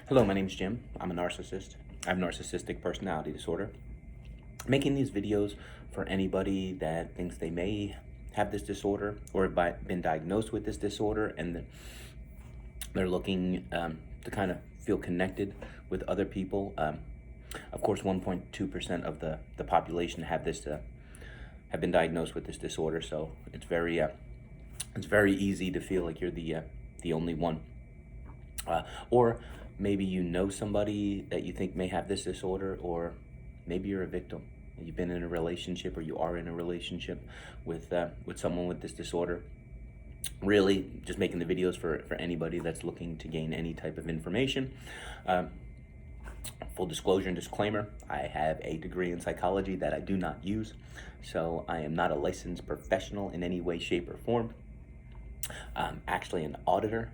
Hello, my name's Jim. I'm a narcissist. I have narcissistic personality disorder. Making these videos for anybody that thinks they may have this disorder or have been diagnosed with this disorder, and they're looking to kind of feel connected with other people. Of course, 1.2% of the population have been diagnosed with this disorder, so it's very easy to feel like you're the only one. Or maybe you know somebody that you think may have this disorder, or maybe you're a victim. You've been in a relationship, or you are in a relationship with someone with this disorder. Really, just making the videos for anybody that's looking to gain any type of information. Full disclosure and disclaimer, I have a degree in psychology that I do not use, so I am not a licensed professional in any way, shape, or form. I'm actually an auditor,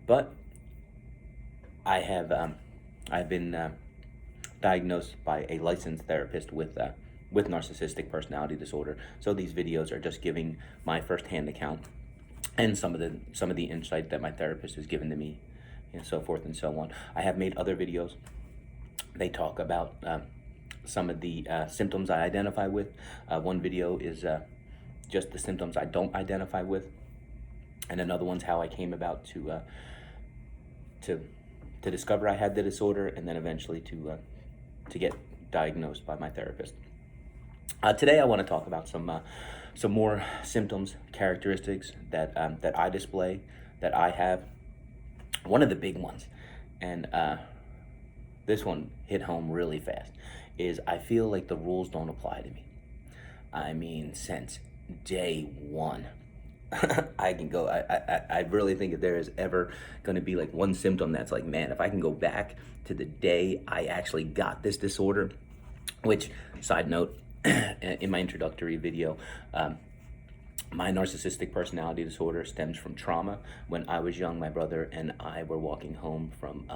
but I've been diagnosed by a licensed therapist with narcissistic personality disorder. So these videos are just giving my firsthand account and some of the insight that my therapist has given to me, and so forth and so on. I have made other videos. They talk about some of the symptoms I identify with. One video is just the symptoms I don't identify with, and another one's how I came about to discover I had the disorder, and then eventually to get diagnosed by my therapist. Today I want to talk about some more symptoms, characteristics that I display, that I have. One of the big ones, and this one hit home really fast, is I feel like the rules don't apply to me. I mean, since day one. I can go, I really think if there is ever going to be like one symptom that's like, man, if I can go back to the day I actually got this disorder, which, side note, in my introductory video, my narcissistic personality disorder stems from trauma. When I was young, my brother and I were walking home from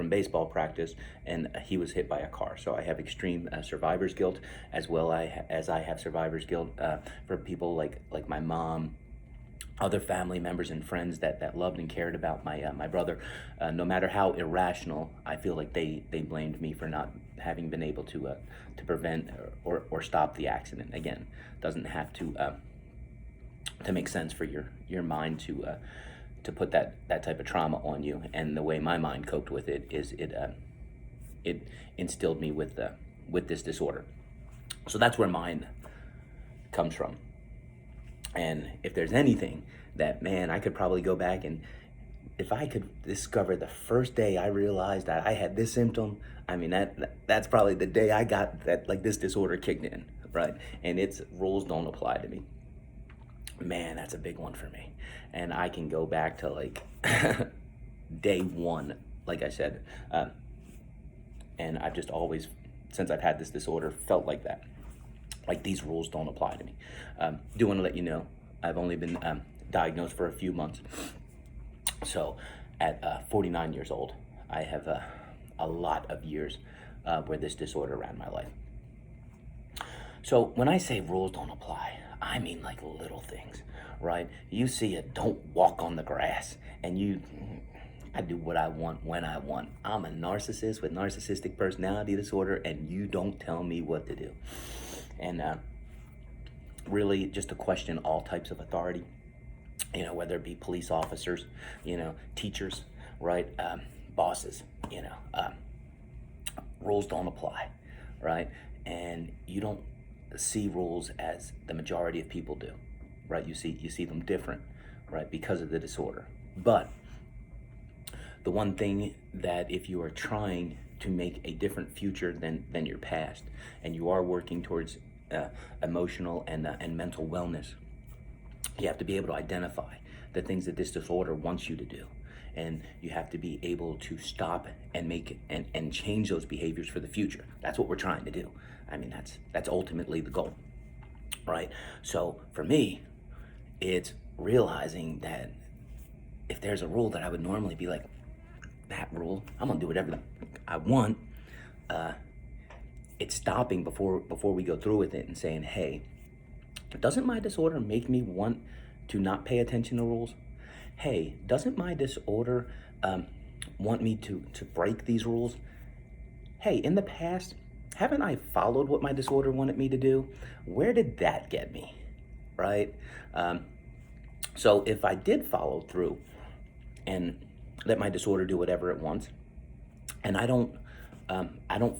baseball practice, and he was hit by a car. So I have extreme survivor's guilt, as well as I have survivor's guilt for people like my mom, other family members and friends that loved and cared about my brother. No matter how irrational, I feel like they blamed me for not having been able to prevent or stop the accident. Again, doesn't have to make sense for your mind to put that type of trauma on you. And the way my mind coped with it is it instilled me with this disorder. So that's where mine comes from. And if there's anything that, man, I could probably go back, and if I could discover the first day I realized that I had this symptom, I mean, that's probably the day I got that, like, this disorder kicked in, right? And its rules don't apply to me. Man, that's a big one for me. And I can go back to like day one, like I said, and I've just always, since I've had this disorder, felt like that. Like, these rules don't apply to me. Do want to let you know, I've only been diagnosed for a few months. So at 49 years old, I have a lot of years where this disorder ran my life. So when I say rules don't apply, I mean like little things, right? You see a don't walk on the grass, and I do what I want when I want. I'm a narcissist with narcissistic personality disorder, and you don't tell me what to do. And really just to question all types of authority, whether it be police officers, teachers, right? Bosses, rules don't apply, right? And you don't see rules as the majority of people do, right? You see them different, right? Because of the disorder. But the one thing that, if you are trying to make a different future than your past, and you are working towards emotional and mental wellness, you have to be able to identify the things that this disorder wants you to do, and you have to be able to stop and make and change those behaviors for the future. That's what we're trying to do. I mean, that's ultimately the goal, right? So for me, it's realizing that if there's a rule that I would normally be like, that rule, I'm gonna do whatever I want, it's stopping before we go through with it and saying, hey, doesn't my disorder make me want to not pay attention to rules? Hey, doesn't my disorder want me to break these rules. Hey, in the past, haven't I followed what my disorder wanted me to do? Where did that get me, right? So if I did follow through and let my disorder do whatever it wants, and I don't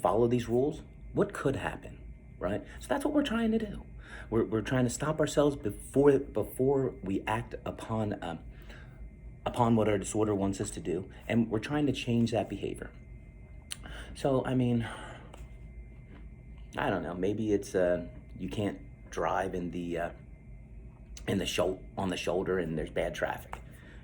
follow these rules, what could happen, right? So that's what we're trying to do. We're trying to stop ourselves before we act upon what our disorder wants us to do, and we're trying to change that behavior. So I mean, I don't know. Maybe it's you can't drive on the shoulder and there's bad traffic.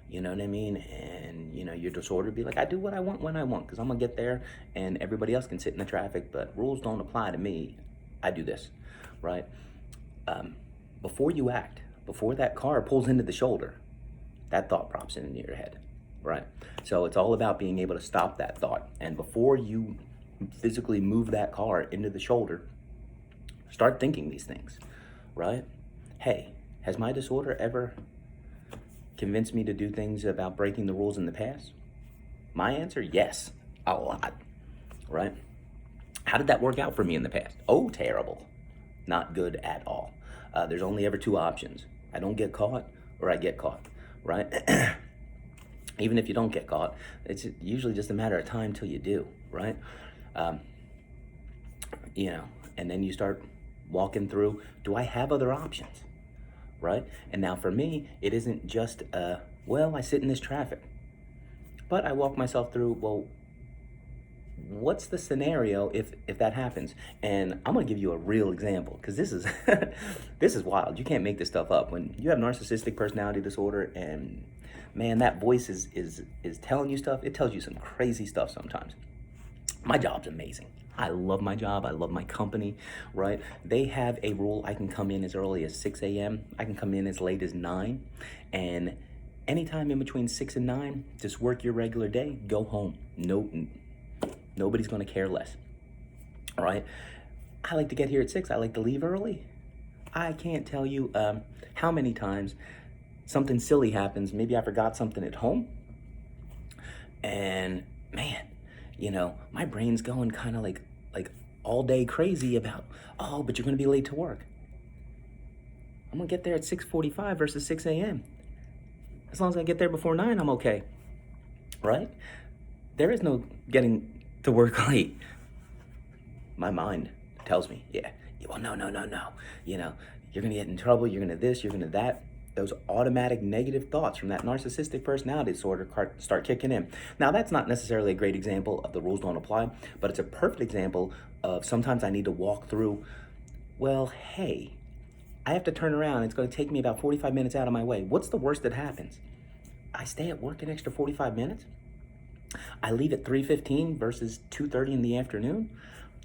You know what I mean? And your disorder be like, I do what I want when I want, because I'm gonna get there, and everybody else can sit in the traffic, but rules don't apply to me. I do this, right? Before you act, before that car pulls into the shoulder, that thought pops into your head, right? So it's all about being able to stop that thought, and before you physically move that car into the shoulder, start thinking these things, right? Hey, has my disorder ever convinced me to do things about breaking the rules in the past? My answer, yes, a lot, right? How did that work out for me in the past? Oh, terrible. Not good at all. There's only ever two options. I don't get caught, or I get caught, right? Even if you don't get caught, it's usually just a matter of time till you do, right? And then you start walking through, do I have other options, right? And now for me, it isn't just, I sit in this traffic, but I walk myself through, well, what's the scenario if that happens? And I'm gonna give you a real example, because this is this is wild. You can't make this stuff up. When you have narcissistic personality disorder, and man, that voice is telling you stuff. It tells you some crazy stuff sometimes. My job's amazing. I love my job. I love my company, right? They have a rule. I can come in as early as 6 a.m. I can come in as late as 9. And anytime in between 6 and 9, just work your regular day, go home. Nobody's going to care less, all right? I like to get here at 6. I like to leave early. I can't tell you how many times something silly happens. Maybe I forgot something at home, and man, my brain's going kind of like all day crazy about, but you're going to be late to work. I'm going to get there at 6:45 versus 6 a.m. As long as I get there before 9, I'm okay, right? There is no getting to work late. My mind tells me, well, no. You're going to get in trouble. You're going to this, you're going to that. Those automatic negative thoughts from that narcissistic personality disorder start kicking in. Now, that's not necessarily a great example of the rules don't apply, but it's a perfect example of sometimes I need to walk through, well, hey, I have to turn around. It's going to take me about 45 minutes out of my way. What's the worst that happens? I stay at work an extra 45 minutes? I leave at 3:15 versus 2:30 in the afternoon?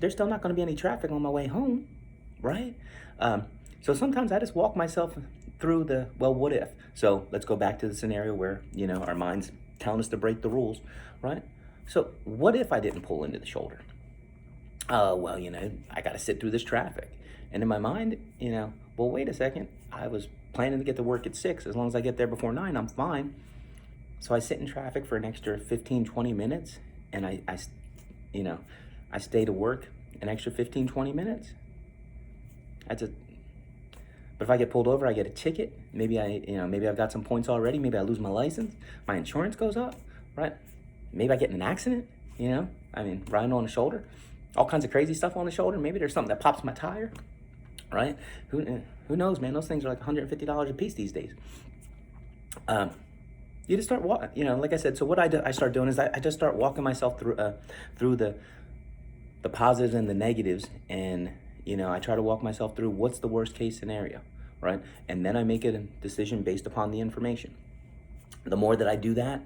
There's still not going to be any traffic on my way home, right? So sometimes I just walk myself through the, well, what if? So let's go back to the scenario where, our mind's telling us to break the rules, right? So what if I didn't pull into the shoulder? I got to sit through this traffic. And in my mind, well, wait a second. I was planning to get to work at 6. As long as I get there before 9, I'm fine. So I sit in traffic for an extra 15, 20 minutes, and I stay to work an extra 15, 20 minutes. But if I get pulled over, I get a ticket. Maybe I've got some points already. Maybe I lose my license. My insurance goes up, right? Maybe I get in an accident, riding on the shoulder. All kinds of crazy stuff on the shoulder. Maybe there's something that pops my tire, right? Who knows, man? Those things are like $150 a piece these days. You just start walking, like I said. So what I start doing is I just start walking myself through the positives and the negatives, and I try to walk myself through what's the worst case scenario, right? And then I make a decision based upon the information. The more that I do that,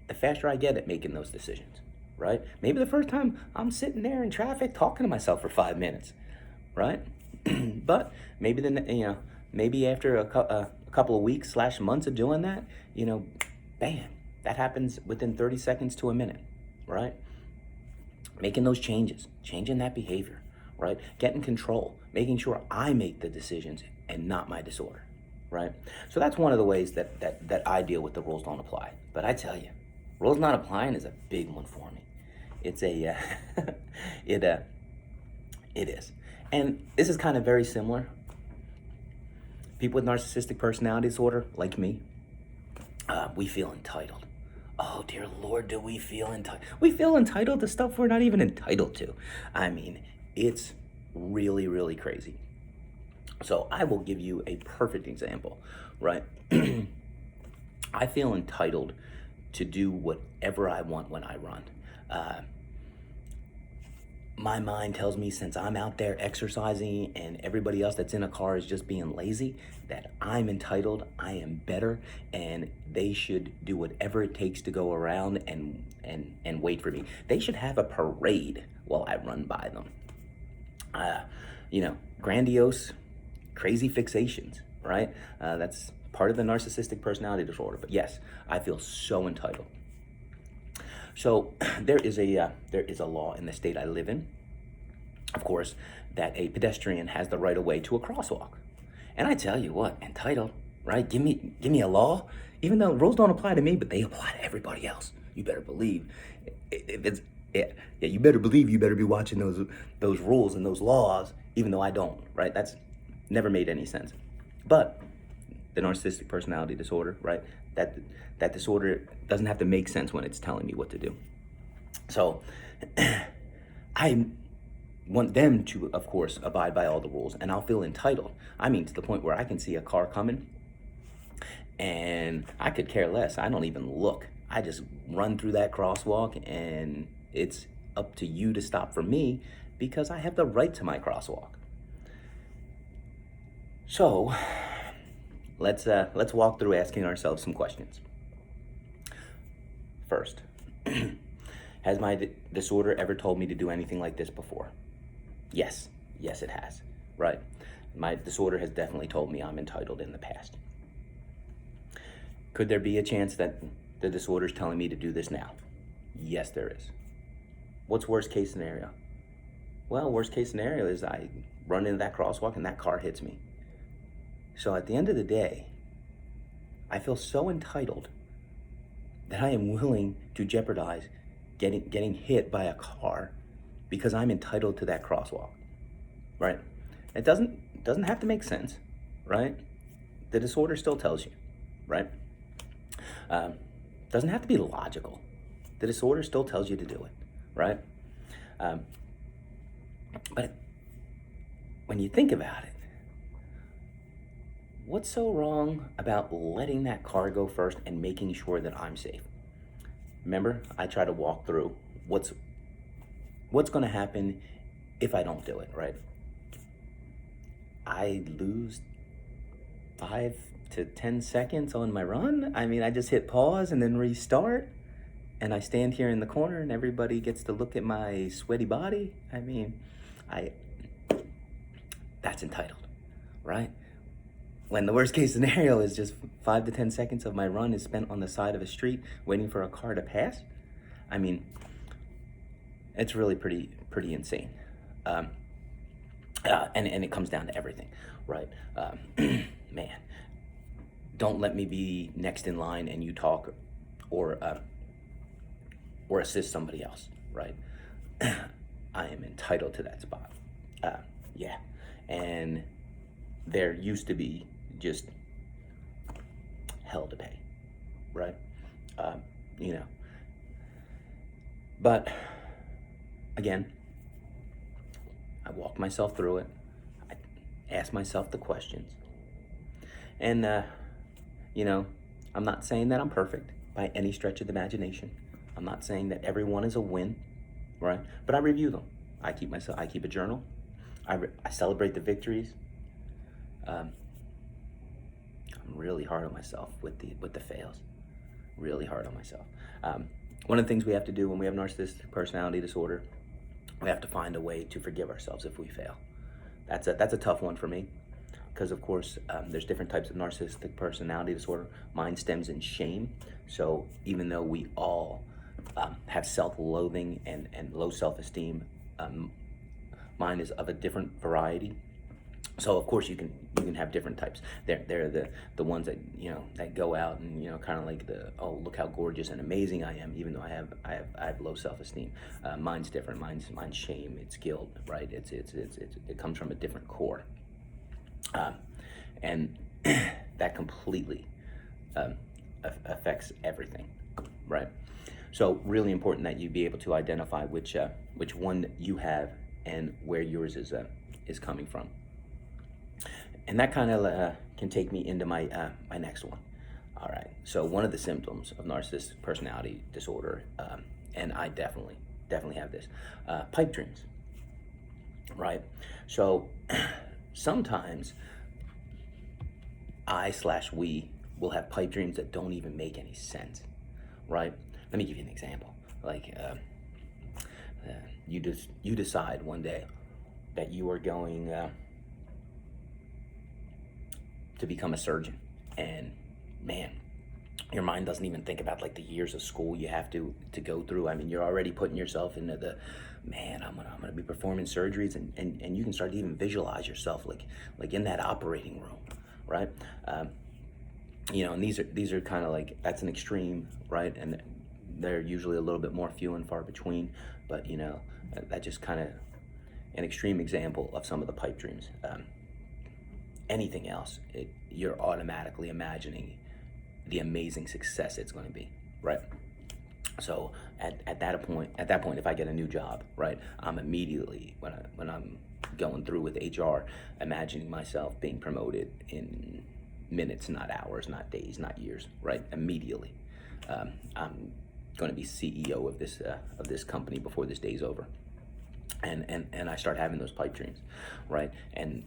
the faster I get at making those decisions, right? Maybe the first time I'm sitting there in traffic talking to myself for 5 minutes, right? But maybe maybe after a couple of weeks / months of doing that, bam, that happens within 30 seconds to a minute, right? Making those changes, changing that behavior, right? Getting control, making sure I make the decisions and not my disorder, right? So that's one of the ways that I deal with the rules don't apply. But I tell you, Rules not applying is a big one for me. It's a, it, it is. And this is kind of very similar. People with narcissistic personality disorder, like me, we feel entitled. Oh, dear Lord, do we feel entitled? We feel entitled to stuff we're not even entitled to. I mean, it's really, really crazy. So I will give you a perfect example, right? I feel entitled to do whatever I want when I run. My mind tells me, since I'm out there exercising and everybody else that's in a car is just being lazy, that I'm entitled, I am better, and they should do whatever it takes to go around and wait for me. They should have a parade while I run by them. Grandiose, crazy fixations, right? That's part of the narcissistic personality disorder. But yes, I feel so entitled. So there is a law in the state I live in, of course, that a pedestrian has the right of way to a crosswalk. And I tell you what, entitled, right? Give me a law, even though rules don't apply to me, but they apply to everybody else. You better believe. You better believe you better be watching those rules and those laws, even though I don't, right? That's never made any sense. But the narcissistic personality disorder, right? That disorder doesn't have to make sense when it's telling me what to do. So I want them to, of course, abide by all the rules, and I'll feel entitled. I mean, to the point where I can see a car coming and I could care less. I don't even look. I just run through that crosswalk, and it's up to you to stop for me because I have the right to my crosswalk. So let's walk through asking ourselves some questions. First, has my disorder ever told me to do anything like this before? Yes, it has, right? My disorder has definitely told me I'm entitled in the past. Could there be a chance that the disorder is telling me to do this now? Yes, there is. What's worst case scenario? Well, worst case scenario is I run into that crosswalk and that car hits me. So at the end of the day, I feel so entitled that I am willing to jeopardize getting hit by a car because I'm entitled to that crosswalk, right? It doesn't have to make sense, right? The disorder still tells you, right? Doesn't have to be logical. The disorder still tells you to do it, right? But when you think about it, what's so wrong about letting that car go first and making sure that I'm safe? Remember, I try to walk through what's going to happen if I don't do it, right? I lose 5 to 10 seconds on my run. I mean, I just hit pause and then restart, and I stand here in the corner and everybody gets to look at my sweaty body. I mean, that's entitled, right? When the worst case scenario is just 5 to 10 seconds of my run is spent on the side of a street waiting for a car to pass. I mean, it's really pretty insane. And it comes down to everything, right? Man, don't let me be next in line and you talk or assist somebody else, right? I am entitled to that spot. Yeah. And there used to be just hell to pay, right? But again, I walked myself through it. I asked myself the questions. And, I'm not saying that I'm perfect by any stretch of the imagination. I'm not saying that everyone is a win, right? But I review them. I keep a journal. I celebrate the victories. I'm really hard on myself with the fails. Really hard on myself. One of the things we have to do when we have narcissistic personality disorder, we have to find a way to forgive ourselves if we fail. That's a tough one for me, because of course there's different types of narcissistic personality disorder. Mine stems in shame. So even though we all have self-loathing and low self-esteem, mine is of a different variety. So of course you can have different types. They're the ones that that go out and kind of like the, oh, look how gorgeous and amazing I am, even though I have low self-esteem. Mine's different. Mine's shame. It's guilt, right? It comes from a different core, and that completely affects everything, right? So really important that you be able to identify which one you have and where yours is coming from. And that kind of can take me into my my next one. All right. So one of the symptoms of narcissistic personality disorder, and I definitely have this, pipe dreams. Right. So sometimes we will have pipe dreams that don't even make any sense. Right. Let me give you an example. Like you decide one day that you are going to become a surgeon, and man, your mind doesn't even think about like the years of school you have to go through. I mean, you're already putting yourself into the, man, I'm gonna be performing surgeries, and you can start to even visualize yourself like in that operating room, right? And these are kind of like, that's an extreme, right? And they're usually a little bit more few and far between, but that just kind of an extreme example of some of the pipe dreams. Anything else, you're automatically imagining the amazing success it's going to be, right? So at that point, if I get a new job, right, I'm immediately, when I'm going through with HR, imagining myself being promoted in minutes, not hours, not days, not years, right? Immediately, I'm going to be CEO of this company before this day's over, and I start having those pipe dreams, right? And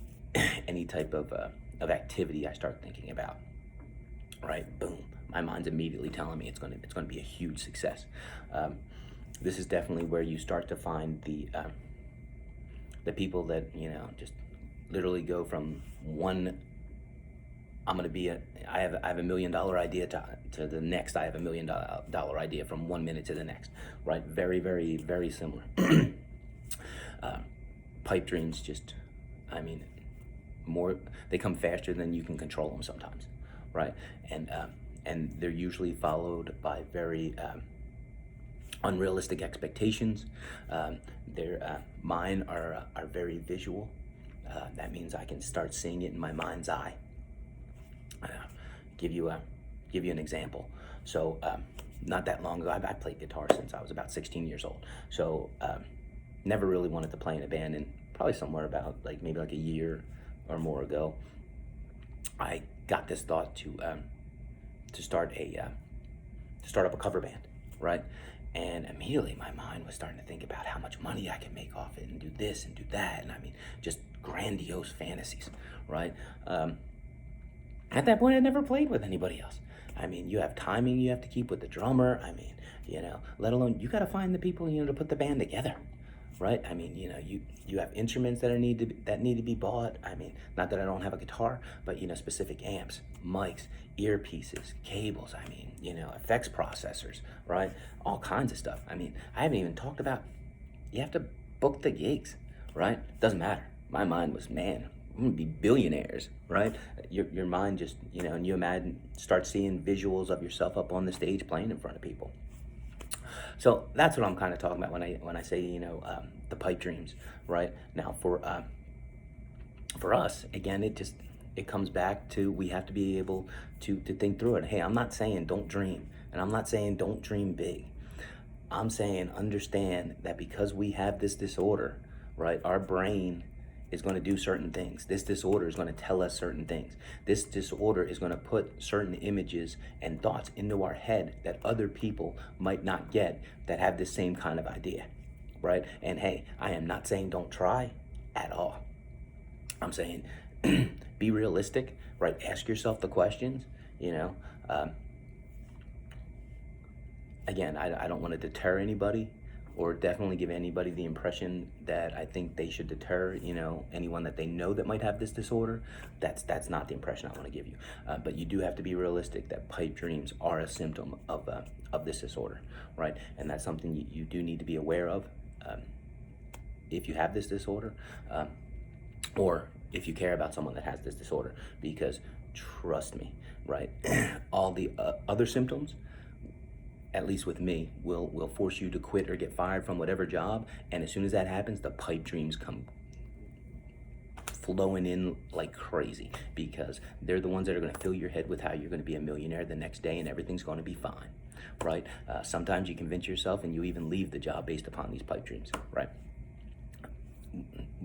any type of activity I start thinking about, right? Boom, my mind's immediately telling me it's going to be a huge success. This is definitely where you start to find the people that just literally go from one, I have a $1 million idea to the next, I have $1 million idea, from 1 minute to the next, right? Very, very, very similar. Pipe dreams, just, I mean, they come faster than you can control them sometimes, right? And they're usually followed by very unrealistic expectations. Mine are very visual. That means I can start seeing it in my mind's eye. Give you an example. So not that long ago, I played guitar since I was about 16 years old. So never really wanted to play in a band, and probably somewhere about maybe a year or more ago, I got this thought to start up a cover band, right? And immediately my mind was starting to think about how much money I could make off it, and do this and do that, and I mean, just grandiose fantasies, right? At that point, I never played with anybody else. I mean, you have timing you have to keep with the drummer. I mean, let alone, you got to find the people to put the band together, right? I mean, you have instruments that need to be bought. I mean, not that I don't have a guitar, but specific amps, mics, earpieces, cables. I mean, effects processors, right? All kinds of stuff. I mean, I haven't even talked about, you have to book the gigs, right? Doesn't matter. My mind was, man, I'm gonna be billionaires, right? Your mind just, and you start seeing visuals of yourself up on the stage playing in front of people. So that's what I'm kind of talking about when I say the pipe dreams, right? Now for us, again, it comes back to, we have to be able to think through it. Hey, I'm not saying don't dream, and I'm not saying don't dream big. I'm saying understand that because we have this disorder, right? Our brain is going to do certain things. This disorder is going to tell us certain things. This disorder is going to put certain images and thoughts into our head that other people might not get, that have the same kind of idea, right? And hey, I am not saying don't try at all. I'm saying be realistic, right? Ask yourself the questions, Again, I don't want to deter anybody, or definitely give anybody the impression that I think they should deter, anyone that they know that might have this disorder. That's not the impression I want to give you. But you do have to be realistic that pipe dreams are a symptom of this disorder, right? And that's something you do need to be aware of if you have this disorder, or if you care about someone that has this disorder, because trust me, right? All the other symptoms, at least with me, will force you to quit or get fired from whatever job. And as soon as that happens, the pipe dreams come flowing in like crazy, because they're the ones that are going to fill your head with how you're going to be a millionaire the next day and everything's going to be fine, right? Sometimes you convince yourself and you even leave the job based upon these pipe dreams, right?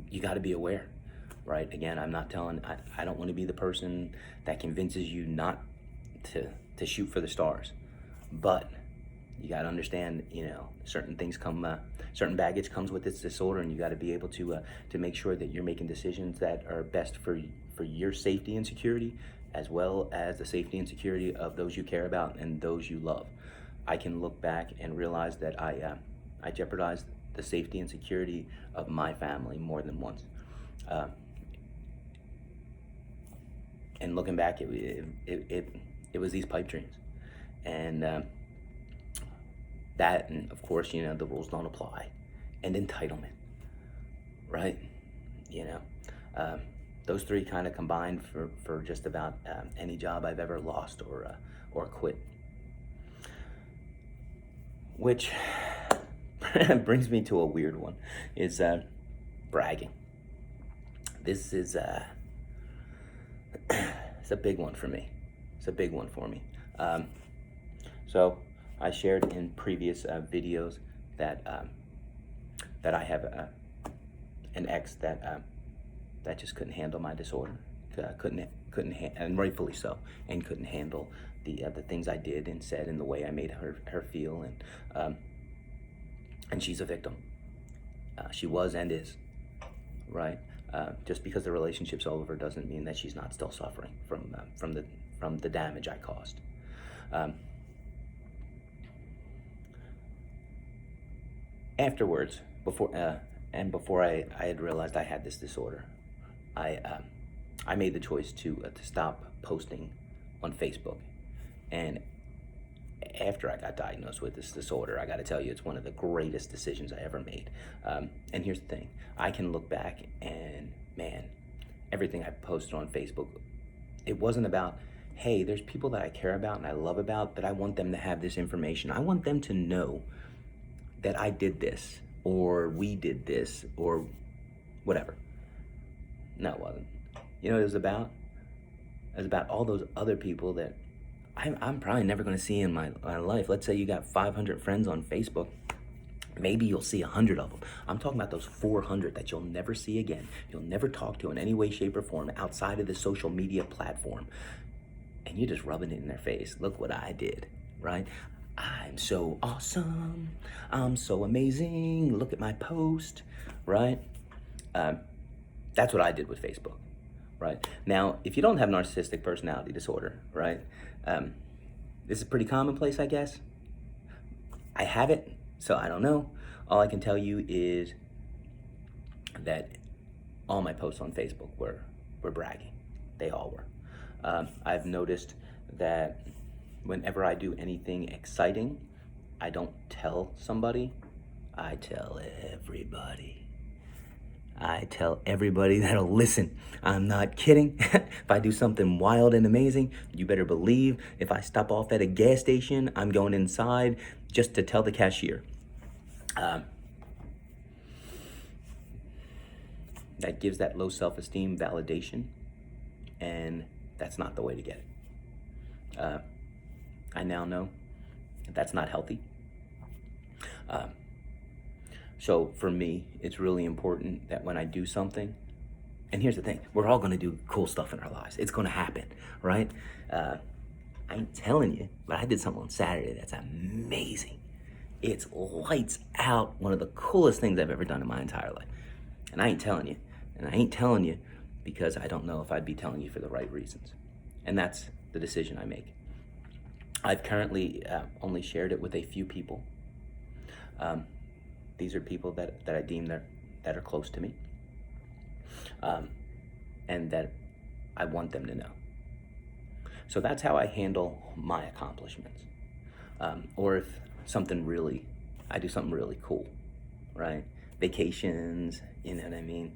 You got to be aware, right? Again, I'm not telling, I don't want to be the person that convinces you not to shoot for the stars, but you got to understand, certain things come, certain baggage comes with this disorder, and you got to be able to make sure that you're making decisions that are best for your safety and security, as well as the safety and security of those you care about and those you love. I can look back and realize that I jeopardized the safety and security of my family more than once. And looking back, it was these pipe dreams, and that, and of course, the rules don't apply, and entitlement, right? Those three kind of combined for just about any job I've ever lost or quit. Which brings me to a weird one, is bragging. This is it's a big one for me. It's a big one for me. So I shared in previous videos that I have an ex that just couldn't handle my disorder, and rightfully so, and couldn't handle the things I did and said and the way I made her feel, and she's a victim. She was and is, right? Just because the relationship's over doesn't mean that she's not still suffering from the damage I caused. Afterwards, before I had realized I had this disorder, I made the choice to stop posting on Facebook. And after I got diagnosed with this disorder, I got to tell you, it's one of the greatest decisions I ever made. And here's the thing: I can look back and, man, everything I posted on Facebook, it wasn't about, hey, there's people that I care about and I love about, that I want them to have this information. I want them to know that I did this, or we did this, or whatever. No, it wasn't. You know what it was about? It was about all those other people that I'm probably never going to see in my life. Let's say you got 500 friends on Facebook. Maybe you'll see 100 of them. I'm talking about those 400 that you'll never see again. You'll never talk to in any way, shape, or form outside of the social media platform. And you're just rubbing it in their face. Look what I did, right? I'm so awesome. I'm so amazing. Look at my post, right? That's what I did with Facebook, right? Now, if you don't have narcissistic personality disorder, right? This is pretty commonplace, I guess. I have it, so I don't know. All I can tell you is that all my posts on Facebook were bragging. They all were. I've noticed that whenever I do anything exciting, I don't tell somebody, I tell everybody. I tell everybody that'll listen. I'm not kidding. If I do something wild and amazing, you better believe if I stop off at a gas station, I'm going inside just to tell the cashier. That gives that low self-esteem validation, and that's not the way to get it. I now know that's not healthy. So for me, it's really important that when I do something, and here's the thing, we're all gonna do cool stuff in our lives. It's gonna happen, right? I ain't telling you, but I did something on Saturday that's amazing. It's lights out, one of the coolest things I've ever done in my entire life. And I ain't telling you, because I don't know if I'd be telling you for the right reasons. And that's the decision I make. I've currently only shared it with a few people. These are people that I deem that are close to me, and that I want them to know. So that's how I handle my accomplishments. Or if I do something really cool, right? vacations, you know what I mean,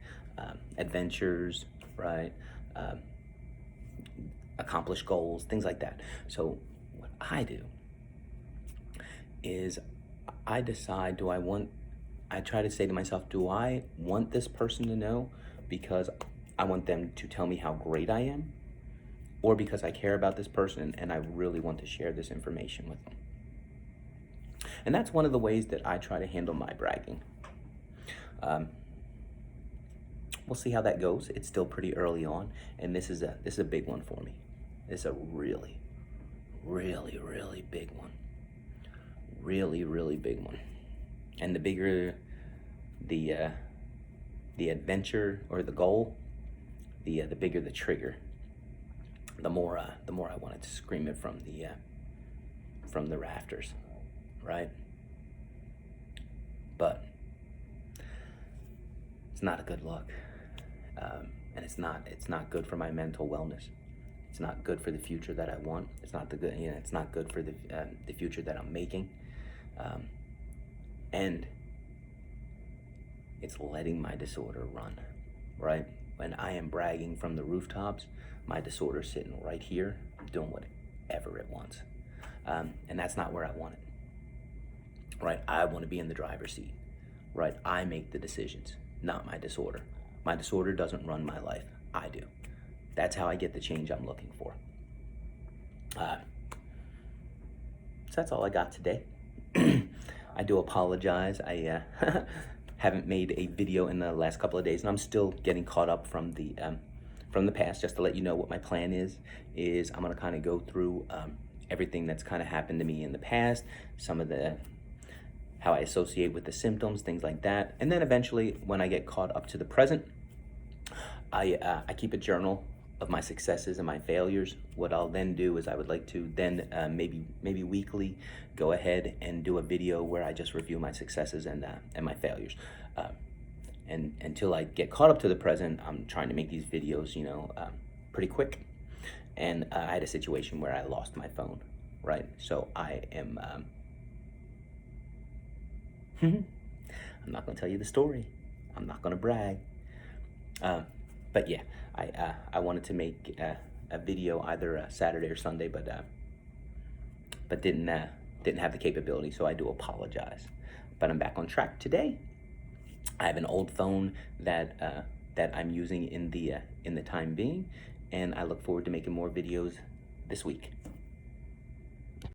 adventures, right? Accomplish goals, things like that. So what I do is I decide, I try to say to myself, do I want this person to know because I want them to tell me how great I am, or because I care about this person and I really want to share this information with them? And that's one of the ways that I try to handle my bragging. We'll see how that goes. It's still pretty early on, and this is a big one for me. It's a really, really, really big one. Really, really big one. And the bigger the adventure or the goal, the bigger the trigger. The more I wanted to scream it from the rafters, right? But it's not a good look, and it's not good for my mental wellness. It's not good for the future that I want. It's not it's not good for the future that I'm making, and it's letting my disorder run, right? When I am bragging from the rooftops, my disorder's sitting right here, doing whatever it wants, and that's not where I want it, right? I want to be in the driver's seat, right? I make the decisions, not my disorder. My disorder doesn't run my life. I do. That's how I get the change I'm looking for. So that's all I got today. I do apologize. I haven't made a video in the last couple of days, and I'm still getting caught up from the past. Just to let you know what my plan is I'm gonna kind of go through everything that's kind of happened to me in the past, some of how I associate with the symptoms, things like that, and then eventually, when I get caught up to the present, I keep a journal of my successes and my failures. What I'll then do is I would like to then maybe weekly go ahead and do a video where I just review my successes and my failures. And until I get caught up to the present, I'm trying to make these videos, pretty quick. And I had a situation where I lost my phone, right? So I am, I'm not gonna tell you the story. I'm not gonna brag. But yeah, I wanted to make a video either Saturday or Sunday, but didn't have the capability, so I do apologize. But I'm back on track today. I have an old phone that I'm using in the time being, and I look forward to making more videos this week.